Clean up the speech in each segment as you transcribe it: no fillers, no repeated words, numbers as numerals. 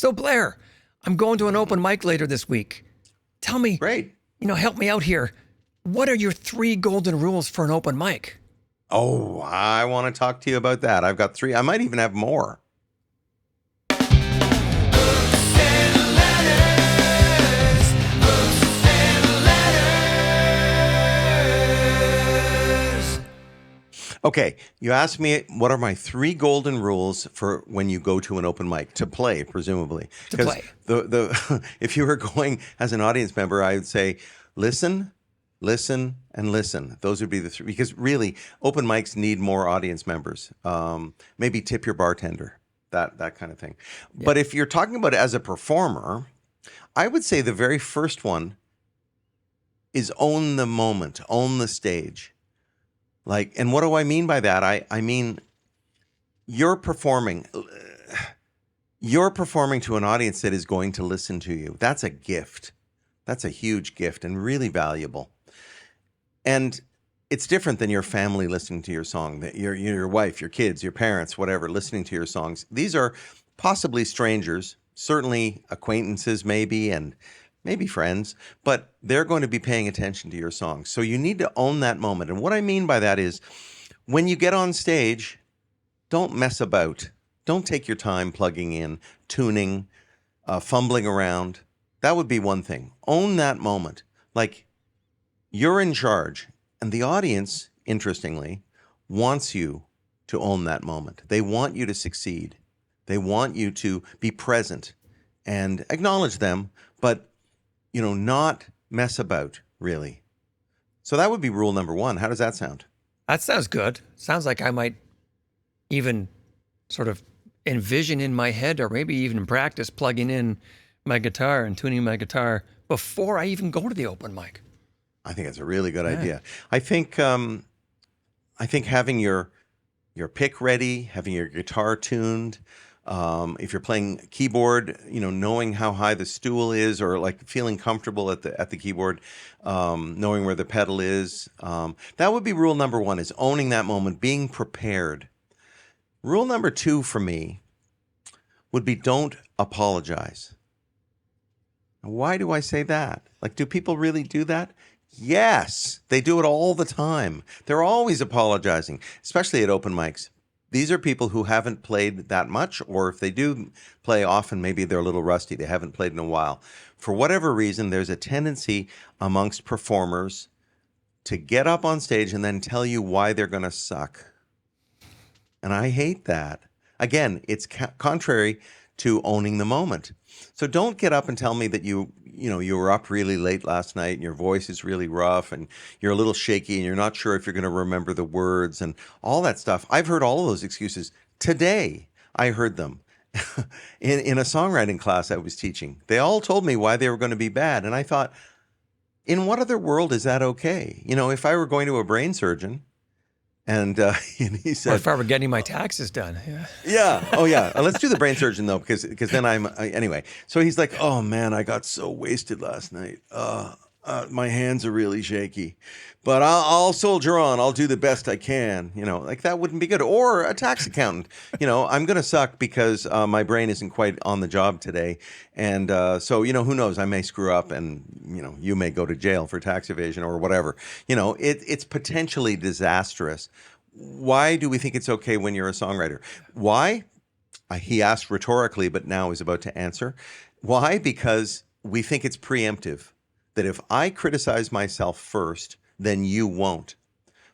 So Blair, I'm going to an open mic later this week. Tell me, Great. help me out here. What are your 3 golden rules for an open mic? Oh, I want to talk to you about that. I've got 3. I might even have more. Okay, you asked me what are my 3 golden rules for when you go to an open mic to play, presumably. To play. The if you were going as an audience member, I would say listen, listen, and listen. Those would be the 3 because really open mics need more audience members. Maybe tip your bartender, that kind of thing. Yeah. But if you're talking about it as a performer, I would say the very first one is own the moment, own the stage. And what do I mean by that? I mean, you're performing to an audience that is going to listen to you. That's a gift. That's a huge gift and really valuable. And it's different than your family listening to your song, that your wife, your kids, your parents, whatever, listening to your songs. These are possibly strangers, certainly acquaintances maybe, and maybe friends, but they're going to be paying attention to your songs. So you need to own that moment. And what I mean by that is when you get on stage, don't mess about. Don't take your time plugging in, tuning, fumbling around. That would be one thing. Own that moment. Like you're in charge. And the audience, interestingly, wants you to own that moment. They want you to succeed. They want you to be present and acknowledge them, but not mess about, really. So that would be rule number 1. How does that sound? That sounds good. Sounds like I might even sort of envision in my head or maybe even practice plugging in my guitar and tuning my guitar before I even go to the open mic. I think that's a really good idea. I think having your pick ready, having your guitar tuned, if you're playing keyboard, knowing how high the stool is, or like feeling comfortable at the keyboard, knowing where the pedal is, that would be rule number 1, is owning that moment, being prepared. Rule number 2 for me would be don't apologize. Why do I say that? Like, do people really do that? Yes, they do it all the time. They're always apologizing, especially at open mics. These are people who haven't played that much, or if they do play often, maybe they're a little rusty. They haven't played in a while. For whatever reason, there's a tendency amongst performers to get up on stage and then tell you why they're going to suck. And I hate that. Again, it's contrary to owning the moment. So don't get up and tell me that you were up really late last night and your voice is really rough and you're a little shaky and you're not sure if you're going to remember the words and all that stuff. I've heard all of those excuses. Today, I heard them in a songwriting class I was teaching. They all told me why they were going to be bad. And I thought, in what other world is that okay? If I were going to a brain surgeon, and he said, or if I were getting my taxes done. Yeah. Oh, yeah. Let's do the brain surgeon, though, because then anyway. So he's like, oh, man, I got so wasted last night. My hands are really shaky. But I'll soldier on. I'll do the best I can. Like that wouldn't be good. Or a tax accountant. I'm going to suck because my brain isn't quite on the job today. And so, who knows? I may screw up and, you may go to jail for tax evasion or whatever. It's potentially disastrous. Why do we think it's okay when you're a songwriter? Why? He asked rhetorically, but now is about to answer. Why? Because we think it's preemptive. That if I criticize myself first, then you won't.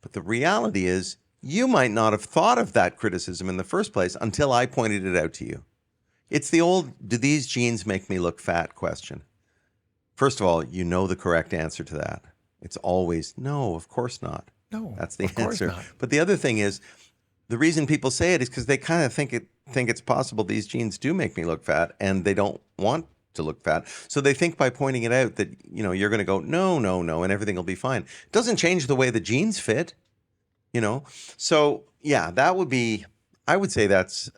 But the reality is, you might not have thought of that criticism in the first place until I pointed it out to you. It's the old, do these jeans make me look fat question. First of all, you know the correct answer to that. It's always, no, of course not. No, that's the of course answer. Not. But the other thing is, the reason people say it is because they kind of think it's possible these jeans do make me look fat, and they don't want to look fat. So they think by pointing it out that, you're going to go, no, and everything will be fine. It doesn't change the way the jeans fit, So yeah, that would be, I would say that's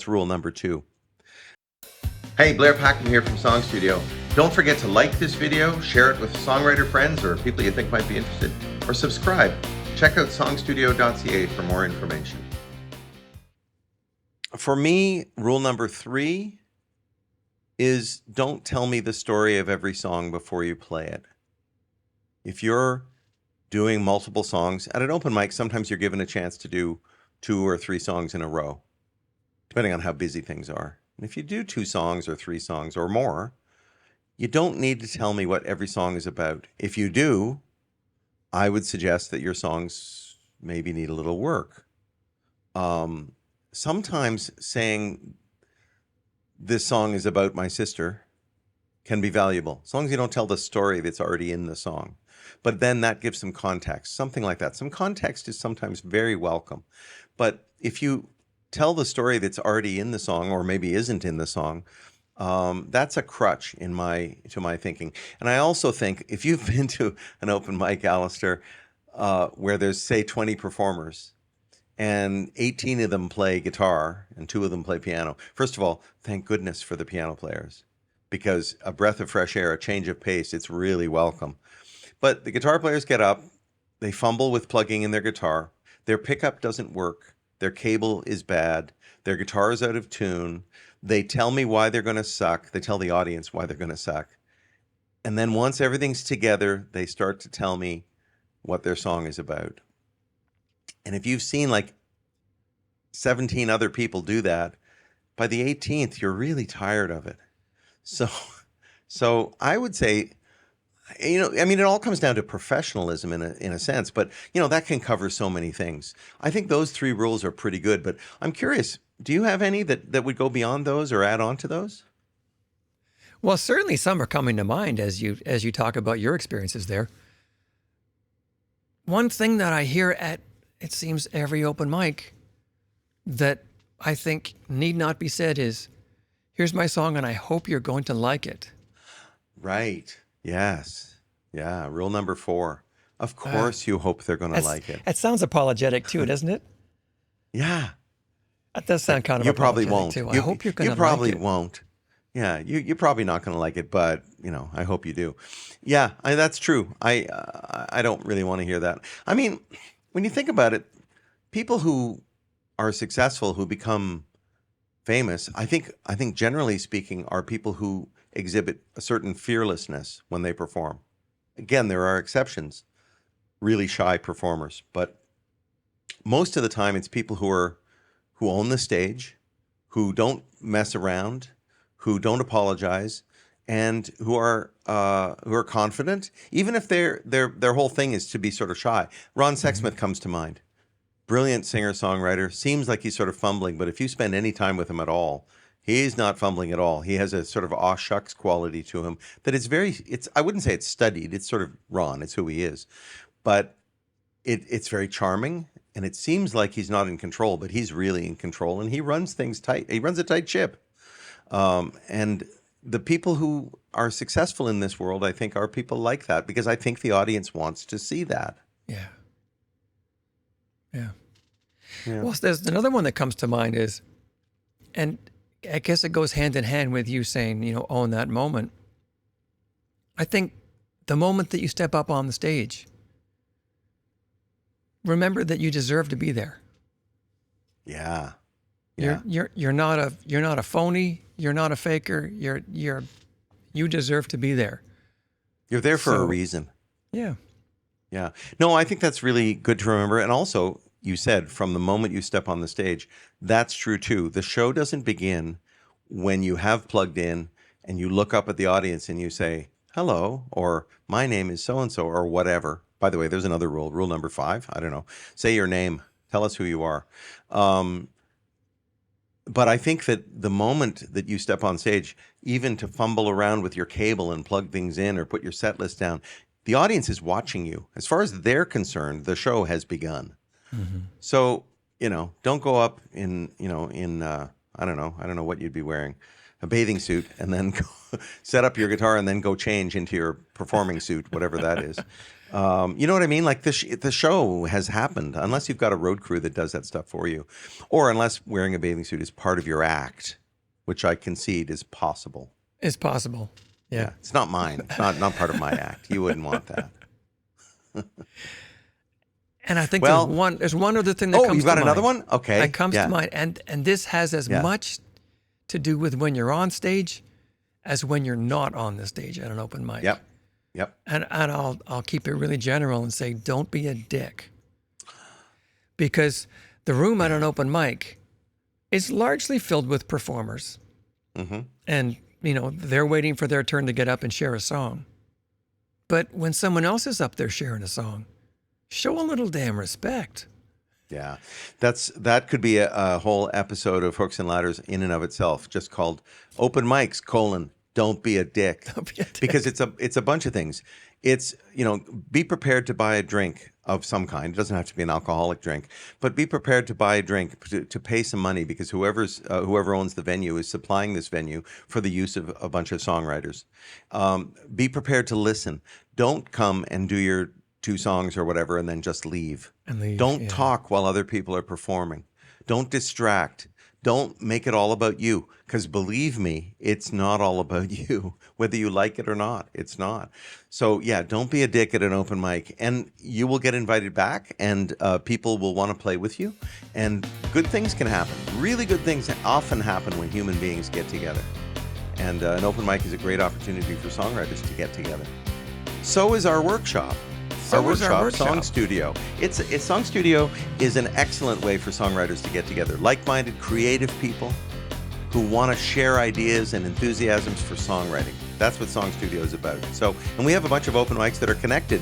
rule number 2. Hey, Blair Packham here from Song Studio. Don't forget to like this video, share it with songwriter friends or people you think might be interested, or subscribe. Check out songstudio.ca for more information. For me, rule number 3 is don't tell me the story of every song before you play it. If you're doing multiple songs at an open mic, sometimes you're given a chance to do 2 or 3 songs in a row, depending on how busy things are. And if you do 2 songs or 3 songs or more, you don't need to tell me what every song is about. If you do, I would suggest that your songs maybe need a little work. Sometimes saying this song is about my sister can be valuable, as long as you don't tell the story that's already in the song. But then that gives some context, something like that. Some context is sometimes very welcome. But if you tell the story that's already in the song, or maybe isn't in the song, that's a crutch to my thinking. And I also think if you've been to an open mic, Allister, where there's, say, 20 performers, and 18 of them play guitar and 2 of them play piano. First of all, thank goodness for the piano players, because a breath of fresh air, a change of pace, it's really welcome. But the guitar players get up, they fumble with plugging in their guitar, their pickup doesn't work, their cable is bad, their guitar is out of tune, they tell me why they're going to suck, they tell the audience why they're going to suck. And then once everything's together, they start to tell me what their song is about. And if you've seen like 17 other people do that, by the 18th, you're really tired of it. So I would say, I mean, it all comes down to professionalism in a sense, but that can cover so many things. I think those 3 rules are pretty good, but I'm curious, do you have any that would go beyond those or add on to those? Well, certainly some are coming to mind as you talk about your experiences there. One thing that I hear at, it seems, every open mic that I think need not be said is, here's my song and I hope you're going to like it. Right. Yes. Yeah. Rule number 4. Of course you hope they're going to like it. That sounds apologetic too, doesn't it? Yeah. That does sound kind of You probably apologetic won't. too. I hope you're going to like it. You probably won't. Yeah. You're probably not going to like it, but I hope you do. Yeah. That's true. I don't really want to hear that. I mean, when you think about it, people who are successful, who become famous, I think generally speaking, are people who exhibit a certain fearlessness when they perform. Again, there are exceptions, really shy performers, but most of the time it's people who own the stage, who don't mess around, who don't apologize, and who are confident, even if their whole thing is to be sort of shy. Ron Sexsmith comes to mind. Brilliant singer-songwriter. Seems like he's sort of fumbling, but if you spend any time with him at all, he's not fumbling at all. He has a sort of aw shucks quality to him that it's I wouldn't say it's studied. It's sort of Ron. It's who he is. But it's very charming, and it seems like he's not in control, but he's really in control, and he runs things tight. He runs a tight ship. And the people who are successful in this world, I think, are people like that, because I think the audience wants to see that. Yeah. Well, there's another one that comes to mind is, and I guess it goes hand in hand with you saying, own that moment. I think the moment that you step up on the stage, remember that you deserve to be there. Yeah. You're not a phony. You're not a faker. You deserve to be there. You're there for a reason. Yeah. Yeah. No, I think that's really good to remember. And also, you said from the moment you step on the stage, that's true too. The show doesn't begin when you have plugged in and you look up at the audience and you say, hello, or my name is so-and-so, or whatever. By the way, there's another rule, rule number 5. I don't know. Say your name. Tell us who you are. But I think that the moment that you step on stage, even to fumble around with your cable and plug things in or put your set list down, the audience is watching you. As far as they're concerned, the show has begun. Mm-hmm. So, don't go up in I don't know what you'd be wearing, a bathing suit, and then go set up your guitar and then go change into your performing suit, whatever that is. You know what I mean? Like the show has happened, unless you've got a road crew that does that stuff for you, or unless wearing a bathing suit is part of your act, which I concede is possible. It's possible. Yeah. It's not mine. It's not part of my act. You wouldn't want that. And I think there's one other thing that comes to mind. Oh, you've got another one? Okay. That comes to mind. And this has as much to do with when you're on stage as when you're not on the stage at an open mic. Yep. Yep. And I'll keep it really general and say, don't be a dick. Because the room at an open mic is largely filled with performers. Mm-hmm. And, they're waiting for their turn to get up and share a song. But when someone else is up there sharing a song, show a little damn respect. Yeah, that could be a whole episode of Hooks and Ladders in and of itself, just called Open Mics, don't be a dick. Don't be a dick. Because it's a bunch of things. It's, be prepared to buy a drink of some kind. It doesn't have to be an alcoholic drink, but be prepared to buy a drink, to pay some money, because whoever owns the venue is supplying this venue for the use of a bunch of songwriters. Be prepared to listen. Don't come and do your 2 songs or whatever and then just leave. Don't talk while other people are performing. Don't distract. Don't make it all about you, because believe me, it's not all about you, whether you like it or not. It's not. So yeah, don't be a dick at an open mic, and you will get invited back, and people will want to play with you, and good things can happen. Really good things often happen when human beings get together, and an open mic is a great opportunity for songwriters to get together. So is our workshop. Our workshop, Song Studio. Song Studio is an excellent way for songwriters to get together. Like-minded, creative people who want to share ideas and enthusiasms for songwriting. That's what Song Studio is about. And we have a bunch of open mics that are connected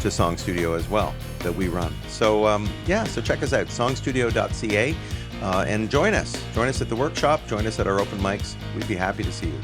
to Song Studio as well that we run. So so check us out, songstudio.ca, and join us. Join us at the workshop. Join us at our open mics. We'd be happy to see you.